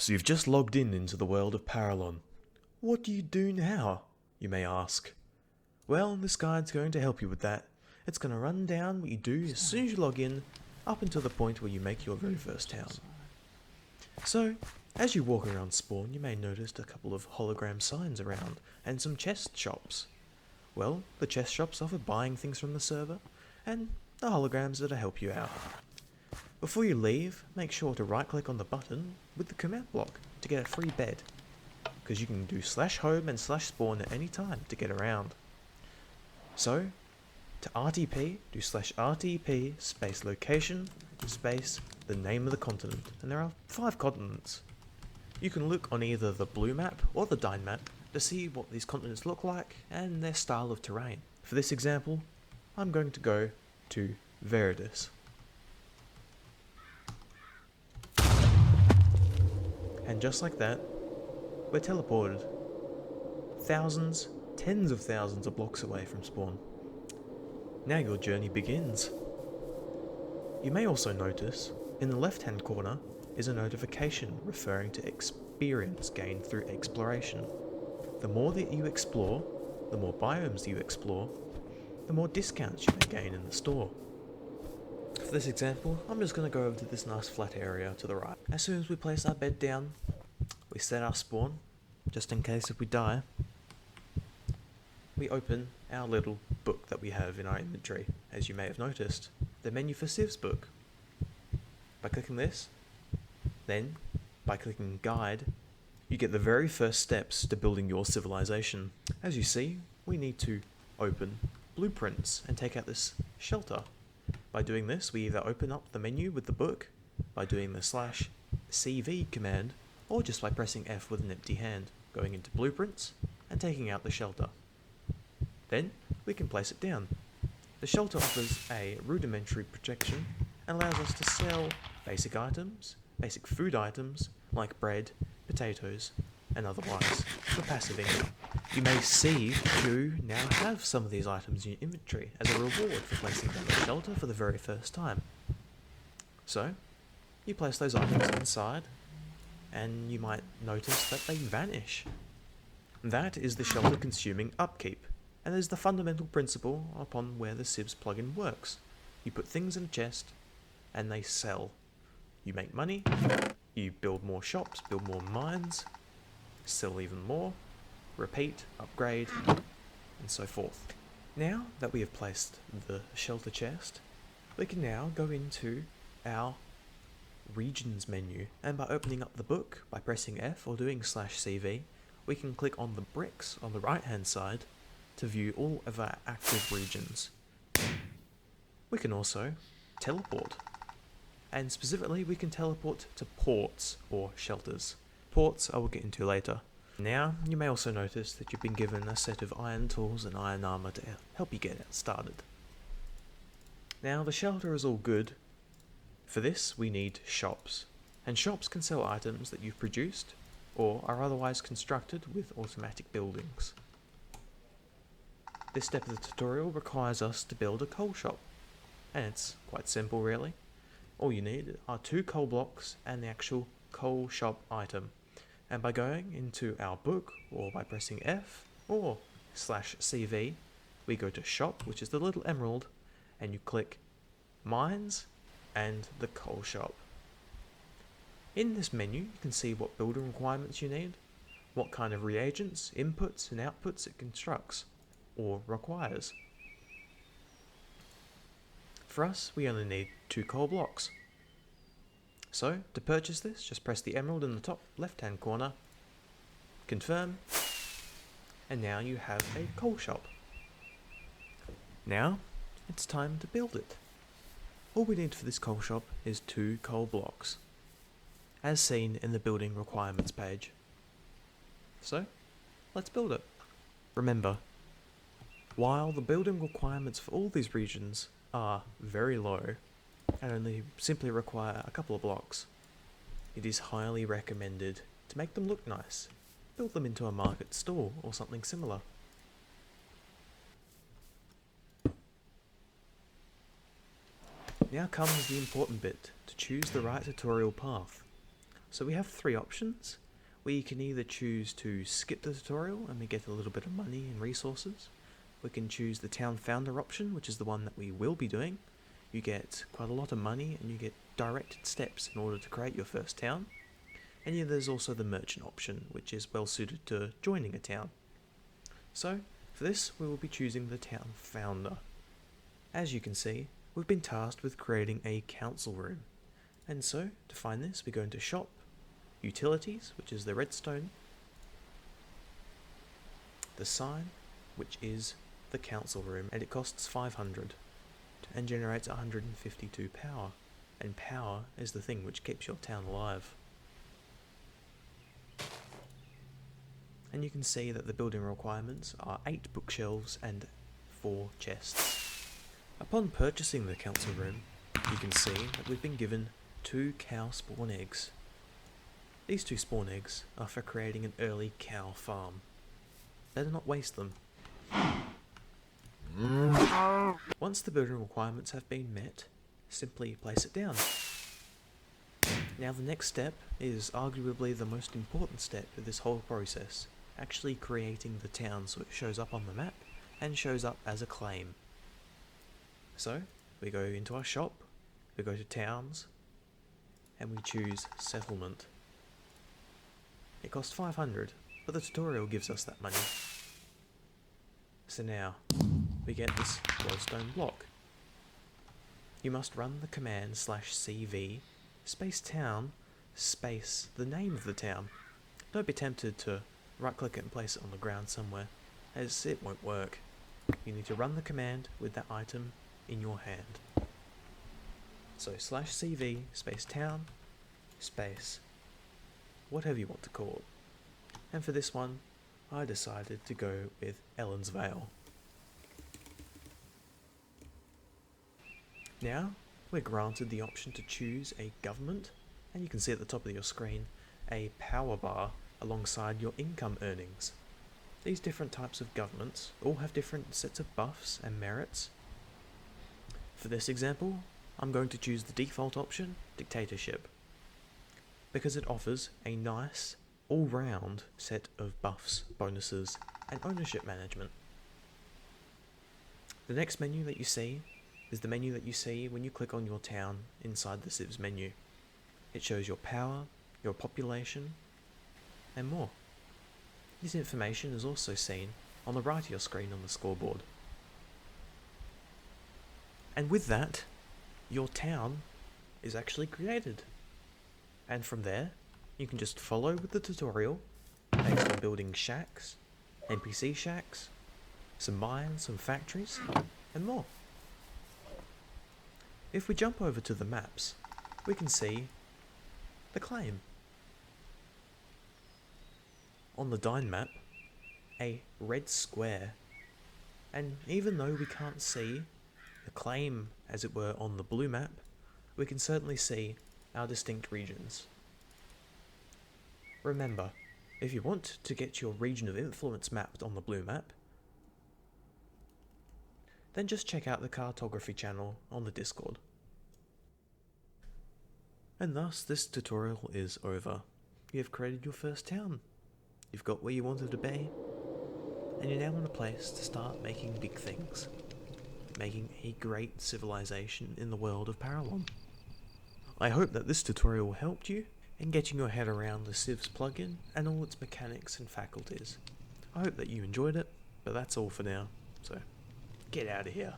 So you've just logged into the world of Paralon. What do you do now, you may ask? Well, this guide's going to help you with that. It's going to run down what you do as soon as you log in, up until the point where you make your very first town. So, as you walk around spawn, you may notice a couple of hologram signs around, and some chest shops. Well, the chest shops offer buying things from the server, and the holograms are to help you out. Before you leave, make sure to right click on the button with the command block to get a free bed, because you can do /home and /spawn at any time to get around. So, to RTP, do /RTP space location space the name of the continent, and there are 5 continents. You can look on either the blue map or the Dyn map to see what these continents look like and their style of terrain. For this example, I'm going to go to Veridus. And just like that, we're teleported. Thousands, tens of thousands of blocks away from spawn. Now your journey begins. You may also notice, in the left-hand corner is a notification referring to experience gained through exploration. The more that you explore, the more biomes you explore, the more discounts you may gain in the store. For this example, I'm just going to go over to this nice flat area to the right. As soon as we place our bed down, we set our spawn, just in case if we die. We open our little book that we have in our inventory, as you may have noticed, the menu for Civs book. By clicking this, then by clicking guide, you get the very first steps to building your civilization. As you see, we need to open blueprints and take out this shelter. By doing this, we either open up the menu with the book, by doing the /CV command, or just by pressing F with an empty hand, going into blueprints and taking out the shelter. Then we can place it down. The shelter offers a rudimentary protection and allows us to sell basic items, basic food items like bread, potatoes, and otherwise for passive income. You may see you now have some of these items in your inventory as a reward for placing down the shelter for the very first time. So, you place those items inside, and you might notice that they vanish. That is the shelter consuming upkeep, and is the fundamental principle upon where the Civs plugin works. You put things in a chest, and they sell. You make money, you build more shops, build more mines, sell even more, repeat, upgrade, and so forth. Now that we have placed the shelter chest, we can now go into our regions menu, and by opening up the book by pressing F or doing /CV, we can click on the bricks on the right hand side to view all of our active regions. We can also teleport, and specifically we can teleport to ports or shelters. Ports I will get into later. Now you may also notice that you've been given a set of iron tools and iron armor to help you get started. Now the shelter is all good. For this we need shops, and shops can sell items that you've produced or are otherwise constructed with automatic buildings. This step of the tutorial requires us to build a coal shop, and it's quite simple really. All you need are 2 coal blocks and the actual coal shop item, and by going into our book or by pressing F or /CV, we go to shop, which is the little emerald, and you click mines and the coal shop. In this menu you can see what building requirements you need, what kind of reagents, inputs and outputs it constructs or requires. For us, we only need 2 coal blocks. So, to purchase this, just press the emerald in the top left hand corner, confirm, and now you have a coal shop. Now, it's time to build it. All we need for this coal shop is 2 coal blocks, as seen in the building requirements page. So, let's build it. Remember, while the building requirements for all these regions are very low and only simply require a couple of blocks, it is highly recommended to make them look nice. Build them into a market stall or something similar. Now comes the important bit, to choose the right tutorial path. So we have three options. We can either choose to skip the tutorial and we get a little bit of money and resources. We can choose the town founder option, which is the one that we will be doing. You get quite a lot of money and you get directed steps in order to create your first town. And yeah, there's also the merchant option, which is well suited to joining a town. So, for this, we will be choosing the town founder. As you can see, we've been tasked with creating a council room. And so, to find this, we go into Shop, Utilities, which is the redstone, the sign, which is the council room, and it costs 500 and generates 152 power. And power is the thing which keeps your town alive. And you can see that the building requirements are 8 bookshelves and 4 chests. Upon purchasing the council room, you can see that we've been given 2 cow spawn eggs. These 2 spawn eggs are for creating an early cow farm. Better not waste them. Once the building requirements have been met, simply place it down. Now the next step is arguably the most important step of this whole process, actually creating the town so it shows up on the map and shows up as a claim. So we go into our shop, we go to towns, and we choose settlement. It costs 500, but the tutorial gives us that money. So now we get this glowstone block. You must run the command /cv space town space the name of the town. Don't be tempted to right click it and place it on the ground somewhere, as it won't work. You need to run the command with that item in your hand. So /cv space town space whatever you want to call it. And for this one, I decided to go with Ellen's Vale. Now, we're granted the option to choose a government, and you can see at the top of your screen a power bar alongside your income earnings. These different types of governments all have different sets of buffs and merits. For this example, I'm going to choose the default option, Dictatorship, because it offers a nice, all-round set of buffs, bonuses, and ownership management. The next menu that you see is the menu that you see when you click on your town inside the Civs menu. It shows your power, your population, and more. This information is also seen on the right of your screen on the scoreboard. And with that, your town is actually created. And from there, you can just follow with the tutorial based on building shacks, NPC shacks, some mines, some factories, and more. If we jump over to the maps, we can see the claim. On the Dine map, a red square, and even though we can't see the claim as it were on the blue map, we can certainly see our distinct regions. Remember, if you want to get your region of influence mapped on the blue map, then just check out the cartography channel on the Discord. And thus this tutorial is over. You have created your first town. You've got where you wanted to be, and you're now in a place to start making big things. Making a great civilization in the world of Paralon. I hope that this tutorial helped you in getting your head around the Civs plugin and all its mechanics and faculties. I hope that you enjoyed it, but that's all for now, so get out of here.